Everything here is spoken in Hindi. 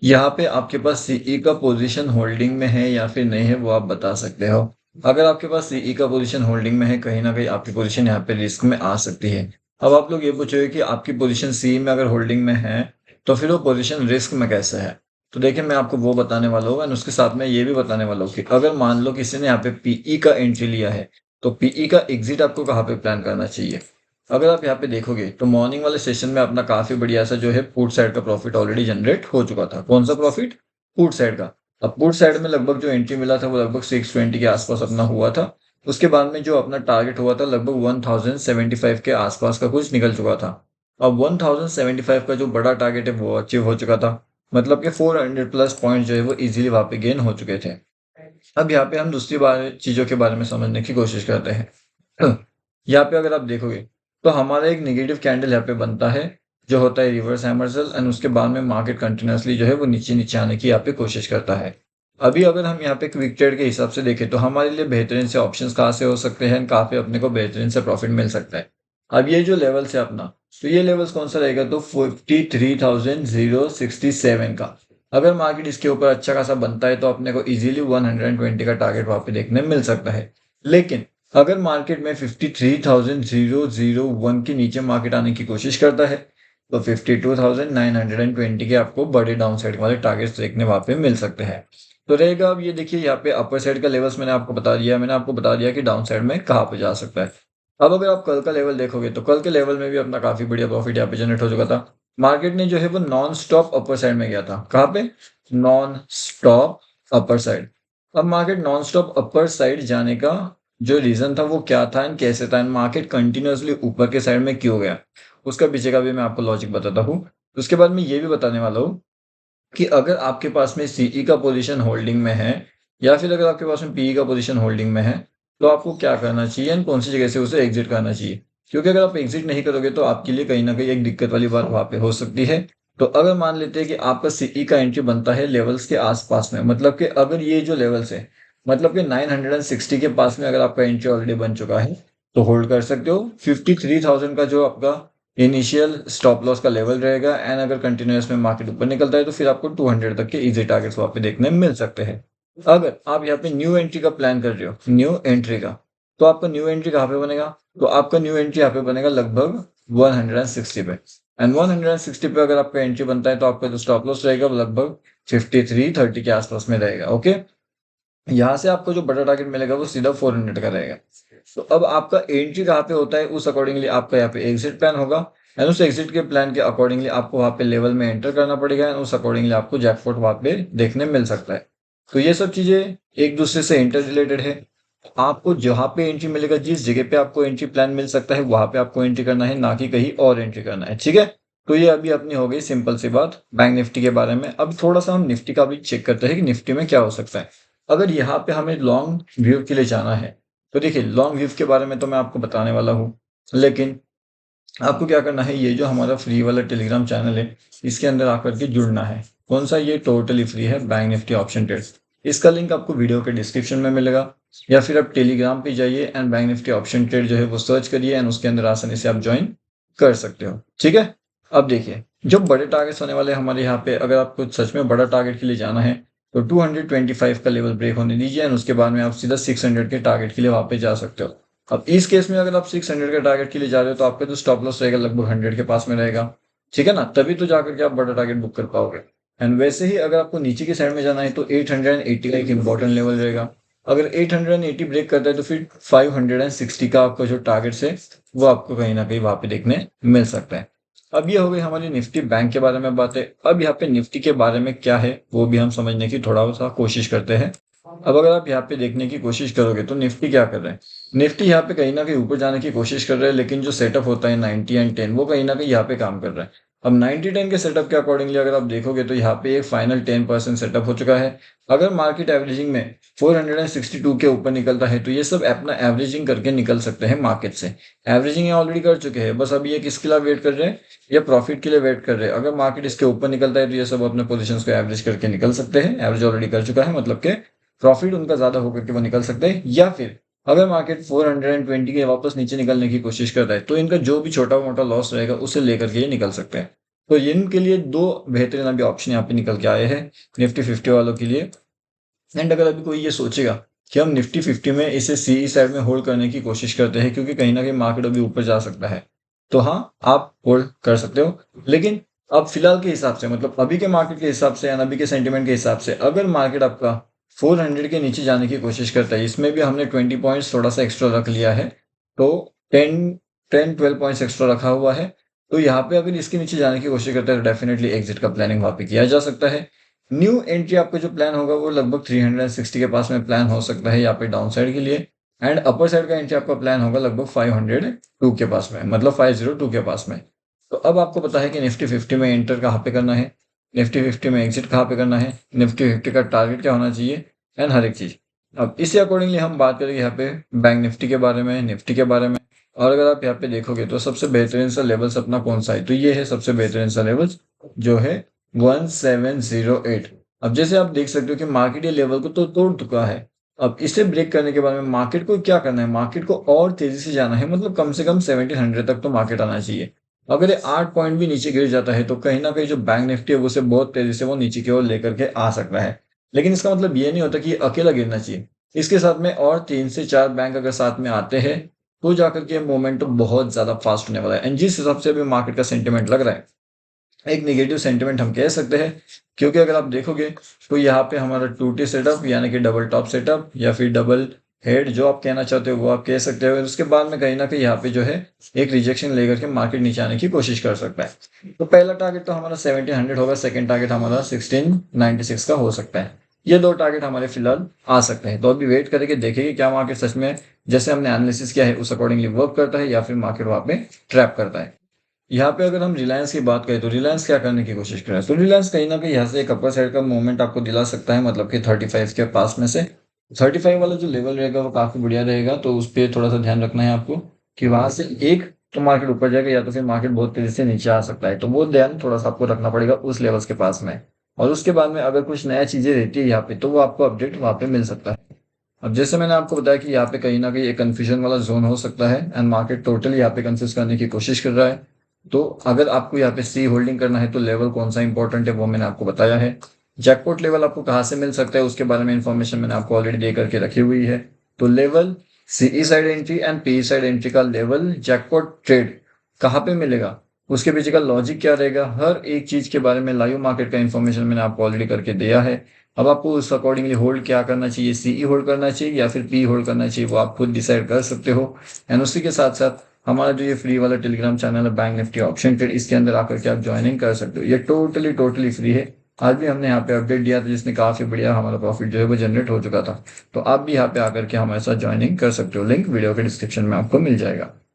यहाँ पे आपके पास सीई का पोजीशन होल्डिंग में है या फिर नहीं है वो आप बता सकते हो। अगर आपके पास सीई का पोजीशन होल्डिंग में है, कहीं ना कहीं आपकी पोजीशन यहाँ पे रिस्क में आ सकती है। अब आप लोग ये पूछोगे कि आपकी पोजीशन सी में अगर होल्डिंग में है तो फिर वो पोजीशन रिस्क में कैसे है। तो देखिए मैं आपको वो बताने वाला हूँ एंड उसके साथ में ये भी बताने वाला हूँ कि अगर मान लो किसी ने यहाँ पे पीई का एंट्री लिया है तो पीई का एग्जिट आपको कहाँ पे प्लान करना चाहिए। अगर आप यहाँ पे देखोगे तो मॉर्निंग वाले सेशन में अपना काफी बढ़िया सा जो है पुट साइड का प्रॉफिट ऑलरेडी जनरेट हो चुका था। कौन सा प्रॉफिट? पुट साइड का। अब पुट साइड में लगभग जो एंट्री मिला था वो लगभग 620 के आसपास अपना हुआ था। उसके बाद में जो अपना टारगेट हुआ था लगभग 1075 के आसपास का कुछ निकल चुका था। अब 1075 का जो बड़ा टारगेट है वो अचीव हो चुका था। मतलब कि 400 प्लस पॉइंट जो है वो इजीली वहां पे गेन हो चुके थे। अब यहाँ पे हम दूसरी बार चीजों के बारे में समझने की कोशिश करते हैं। यहाँ पे अगर आप देखोगे तो हमारा एक नेगेटिव कैंडल यहाँ पे बनता है जो होता है रिवर्स हैमर्सल एंड उसके बाद में मार्केट कंटिन्यूसली जो है वो नीचे नीचे आने की यहाँ पे कोशिश करता है। अभी अगर हम यहाँ पे क्विक ट्रेड के हिसाब से देखें तो हमारे लिए बेहतरीन से ऑप्शंस कहाँ से हो सकते हैं, कहाँ पे अपने को बेहतरीन से प्रॉफिट मिल सकता है। अब ये जो लेवल है अपना, तो ये लेवल्स कौन सा रहेगा? तो 53,067 का। अगर मार्केट इसके ऊपर अच्छा खासा बनता है तो अपने को इजीली 120 का टारगेट वहां पे देखने मिल सकता है। लेकिन अगर मार्केट में 53,001 के नीचे मार्केट आने की कोशिश करता है तो 52,920 के आपको बड़े डाउन साइड वाले टारगेट्स देखने वहां पे मिल सकते हैं। तो रहेगा अब ये देखिए यहाँ पे अपर साइड का लेवल्स मैंने आपको बता दिया कि डाउन साइड में कहाँ पे जा सकता है। अब अगर आप कल का लेवल देखोगे तो कल के लेवल में भी अपना काफी बढ़िया प्रॉफिट यहाँ पे जनरेट हो चुका था। मार्केट ने जो है वो नॉन स्टॉप अपर साइड में गया था। कहाँ पे? Non stop upper side. अब market non stop upper side जाने का जो रीजन था वो क्या था एंड कैसे था एंड मार्केट कंटिन्यूअसली ऊपर के साइड में क्यों गया, उसका पीछे का भी मैं आपको लॉजिक बताता हूँ। उसके बाद मैं ये भी बताने वाला हूँ कि अगर आपके पास में सीई का पोजीशन होल्डिंग में है या फिर अगर आपके पास में पीई का पोजीशन होल्डिंग में है तो आपको क्या करना चाहिए एंड कौन सी जगह से उसे एग्जिट करना चाहिए। क्योंकि अगर आप एग्जिट नहीं करोगे तो आपके लिए कहीं ना कहीं एक दिक्कत वाली बात वहां पे हो सकती है। तो अगर मान लेते हैं कि आपका सीई का एंट्री बनता है लेवल्स के आसपास में, मतलब कि अगर ये जो लेवल्स है मतलब कि 960 के पास में अगर आपका एंट्री ऑलरेडी बन चुका है तो होल्ड कर सकते हो। 53,000 का जो आपका इनिशियल स्टॉप लॉस का लेवल रहेगा एंड अगर कंटिन्यूस में मार्केट ऊपर निकलता है तो फिर आपको 200 तक के इजी टारगेट्स वहां पे देखने मिल सकते हैं। अगर आप यहाँ पे न्यू एंट्री का प्लान कर रहे हो, न्यू एंट्री का, तो आपका न्यू एंट्री कहाँ पे बनेगा? तो आपका न्यू एंट्री यहाँ पे बनेगा लगभग 160 पे। एंड 160 पे अगर आपका एंट्री बनता है तो आपका जो स्टॉप लॉस रहेगा वो लगभग 5330 के आसपास में रहेगा। ओके, यहाँ से आपको जो बड़ा टारगेट मिलेगा वो सीधा 400 का रहेगा। तो अब आपका एंट्री कहाँ पे होता है उस अकॉर्डिंगली आपका यहाँ पे एग्जिट प्लान होगा एंड उस एग्जिट के प्लान के अकॉर्डिंगली आपको वहाँ पे लेवल में एंटर करना पड़ेगा एंड उस अकॉर्डिंगली आपको जैकपॉट वहाँ पे देखने मिल सकता है। तो ये सब चीजें एक दूसरे से इंटर रिलेटेड है। आपको जहाँ पे एंट्री मिलेगा, जिस जगह पे आपको एंट्री प्लान मिल सकता है वहां पे आपको एंट्री करना है, ना कि कहीं और एंट्री करना है। ठीक है, तो ये अभी अपनी हो गई सिंपल सी बात बैंक निफ्टी के बारे में। अब थोड़ा सा हम निफ्टी का भी चेक करते हैं कि निफ्टी में क्या हो सकता है। अगर यहाँ पे हमें लॉन्ग व्यू के लिए जाना है तो देखिए लॉन्ग व्यू के बारे में तो मैं आपको बताने वाला हूँ, लेकिन आपको क्या करना है, ये जो हमारा फ्री वाला टेलीग्राम चैनल है इसके अंदर आकर के जुड़ना है। कौन सा? ये टोटली फ्री है, बैंक निफ्टी ऑप्शन ट्रेड्स। इसका लिंक आपको वीडियो के डिस्क्रिप्शन में मिलेगा या फिर आप टेलीग्राम पे जाइए and bank Nifty option trade जो है वो सर्च करिए एंड उसके अंदर आसानी से आप ज्वाइन कर सकते हो। ठीक है, अब देखिए जो बड़े टारगेट्स होने वाले हैं हमारे यहाँ पे, अगर आपको सच में बड़ा टारगेट के लिए जाना है तो 225 का लेवल ब्रेक होने दीजिए एंड उसके बाद में आप सीधा 600 के टारगेट के लिए वहां पे जा सकते हो। अब इस केस में अगर आप 600 के टारगेट के लिए जा रहे हो तो आपका जो स्टॉप लॉस रहेगा लगभग 100 के पास में रहेगा। ठीक है ना, तभी तो जाकर के आप बड़ा टारगेट बुक कर पाओगे। एंड वैसे ही अगर आपको नीचे की साइड में जाना है तो 880 का एक इंपॉर्टेंट लेवल रहेगा। अगर 880 ब्रेक करता है तो फिर 560 का आपका जो टारगेट है वो आपको कहीं ना कहीं वहां पे देखने मिल सकता है। अब ये हो गई हमारी निफ्टी बैंक के बारे में बातें। अब यहाँ पे निफ्टी के बारे में क्या है वो भी हम समझने की थोड़ा सा कोशिश करते हैं। अब अगर आप यहाँ पे देखने की कोशिश करोगे तो निफ्टी क्या कर रहे हैं, निफ्टी यहाँ पे कहीं ना कहीं ऊपर जाने की कोशिश कर रहे हैं, लेकिन जो सेटअप होता है 90 एंड 10 वो कहीं ना कहीं यहाँ पे काम कर रहा है। अब 90-10 के सेटअप के अकॉर्डिंगली अगर आप देखोगे तो यहाँ पे एक फाइनल 10% सेटअप हो चुका है। अगर मार्केट एवरेजिंग में 462 के ऊपर निकलता है तो ये सब अपना एवरेजिंग करके निकल सकते हैं मार्केट से। एवरेजिंग ऑलरेडी कर चुके हैं, बस अभी ये किसके लिए वेट कर रहे हैं, या प्रॉफिट के लिए वेट कर रहे हैं। अगर मार्केट इसके ऊपर निकलता है तो ये सब अपने पोजीशंस को एवरेज करके निकल सकते हैं। एवरेज ऑलरेडी कर चुका है मतलब के प्रॉफिट उनका ज्यादा होकर के वो निकल सकते हैं। या फिर अगर मार्केट 420 के वापस नीचे निकलने की कोशिश करता है तो इनका जो भी छोटा मोटा लॉस रहेगा उसे लेकर के ये निकल सकते हैं। तो इनके लिए दो बेहतरीन अभी ऑप्शन यहाँ पे निकल के आए हैं निफ्टी 50 वालों के लिए। एंड अगर अभी कोई ये सोचेगा कि हम निफ्टी 50 में इसे सीई साइड में होल्ड करने की कोशिश करते हैं क्योंकि कहीं ना कहीं मार्केट अभी ऊपर जा सकता है, तो हाँ आप होल्ड कर सकते हो। लेकिन अब फिलहाल के हिसाब से, मतलब अभी के मार्केट के हिसाब से या अभी के सेंटिमेंट के हिसाब से, अगर मार्केट आपका 400 के नीचे जाने की कोशिश करता है, इसमें भी हमने 20 पॉइंट्स थोड़ा सा एक्स्ट्रा रख लिया है, तो 10-12 पॉइंट्स एक्स्ट्रा रखा हुआ है। तो यहाँ पे अगर इसके नीचे जाने की कोशिश करता है तो डेफिनेटली एग्जिट का प्लानिंग वहाँ पे किया जा सकता है। न्यू एंट्री आपका जो प्लान होगा वो लगभग 360 के पास में प्लान हो सकता है यहाँ पे डाउन साइड के लिए। एंड अपर साइड का एंट्री आपका प्लान होगा लगभग 502 के पास में, मतलब 502 के पास में। तो अब आपको पता है कि निफ्टी 50 में एंटर कहाँ पे करना है, निफ्टी 50 में एग्जिट कहाँ पे करना है, निफ्टी 50 का टारगेट क्या होना चाहिए, एंड हर एक चीज। अब इसी अकॉर्डिंगली हम बात करेंगे यहाँ पे बैंक निफ्टी के बारे में, निफ्टी के बारे में। और अगर आप यहाँ पे देखोगे तो सबसे बेहतरीन सा लेवल्स अपना कौन सा है, तो ये है सबसे बेहतरीन सा लेवल्स जो है 1708। अब जैसे आप देख सकते हो कि मार्केट ये लेवल को तो तोड़ चुका है। अब इसे ब्रेक करने के बाद में मार्केट को क्या करना है, मार्केट को और तेजी से जाना है, मतलब कम से कम 1700 तक तो मार्केट आना चाहिए। अगर ये 8 पॉइंट भी नीचे गिर जाता है तो कहीं ना कहीं जो बैंक निफ्टी है उसे बहुत तेजी से वो नीचे की ओर लेकर के आ सकता है। लेकिन इसका मतलब ये नहीं होता कि ये अकेला गिरना चाहिए, इसके साथ में और 3 से 4 बैंक अगर साथ में आते हैं तो जाकर के मोमेंटम बहुत ज्यादा फास्ट होने वाला है। एंड जिस हिसाब से अभी मार्केट का सेंटिमेंट लग रहा है, एक नेगेटिव सेंटिमेंट हम कह सकते हैं, क्योंकि अगर आप देखोगे तो यहाँ पे हमारा 2T सेटअप यानी कि डबल टॉप सेटअप या फिर डबल हेड जो आप कहना चाहते हो वो आप कह सकते हो। उसके बाद में कहीं ना कहीं यहाँ पे जो है एक रिजेक्शन लेकर के मार्केट नीचे आने की कोशिश कर सकता है। तो पहला टारगेट तो हमारा 1700 होगा, सेकंड टारगेट हमारा 1696 का हो सकता है। ये दो टारगेट हमारे फिलहाल आ सकते हैं। तो अभी वेट करके देखेंगे क्या मार्केट सच में जैसे हमने एनालिसिस किया है उस अकॉर्डिंगली वर्क करता है या फिर मार्केट वहां पे ट्रैप करता है। यहाँ पे अगर हम रिलायंस की बात करें तो रिलायंस क्या करने की कोशिश कर रहा है, तो रिलायंस कहीं ना कहीं यहाँ से एक अपर साइड का मूवमेंट आपको दिला सकता है, मतलब कि 35 के पास में से 35 वाला जो लेवल रहेगा वो काफी बढ़िया रहेगा। तो उस पर थोड़ा सा ध्यान रखना है आपको कि वहां से एक तो मार्केट ऊपर जाएगा या तो फिर मार्केट बहुत तेजी से नीचे आ सकता है, तो वो ध्यान थोड़ा सा आपको रखना पड़ेगा उस लेवल्स के पास में। और उसके बाद में अगर कुछ नया चीजें रहती है यहाँ पे तो वो आपको अपडेट वहां पे मिल सकता है। अब जैसे मैंने आपको बताया कि यहाँ पे कहीं ना कहीं एक कंफ्यूजन वाला जोन हो सकता है एंड मार्केट टोटली यहाँ पे कंफ्यूज करने की कोशिश कर रहा है। तो अगर आपको यहाँ पे सी होल्डिंग करना है तो लेवल कौन सा इंपॉर्टेंट है वो मैंने आपको बताया है। जैकपॉट लेवल आपको कहाँ से मिल सकता है उसके बारे में इंफॉर्मेशन मैंने आपको ऑलरेडी दे करके रखी हुई है। तो level CE side entry and PE side entry का लेवल जैकपॉट ट्रेड कहाँ पे मिलेगा, उसके पीछे का लॉजिक क्या रहेगा, हर एक चीज के बारे में लाइव मार्केट का इंफॉर्मेशन मैंने आपको ऑलरेडी करके दिया है। अब आपको उस अकॉर्डिंगली होल्ड क्या करना चाहिए, सीई होल्ड करना चाहिए या फिर पी होल्ड करना चाहिए, वो आप खुद डिसाइड कर सकते हो। एंड उसी के साथ साथ हमारा जो ये फ्री वाला टेलीग्राम चैनल है बैंक निफ्टी ऑप्शन ट्रेड, इसके अंदर आकर के आप ज्वाइनिंग कर सकते हो। ये टोटली टोटली फ्री है। आज भी हमने यहाँ पे अपडेट दिया था जिसने काफी बढ़िया हमारा प्रॉफिट जो है वो जनरेट हो चुका था। तो आप भी यहाँ पे आकर के हमारे साथ ज्वाइनिंग कर सकते हो, लिंक वीडियो के डिस्क्रिप्शन में आपको मिल जाएगा।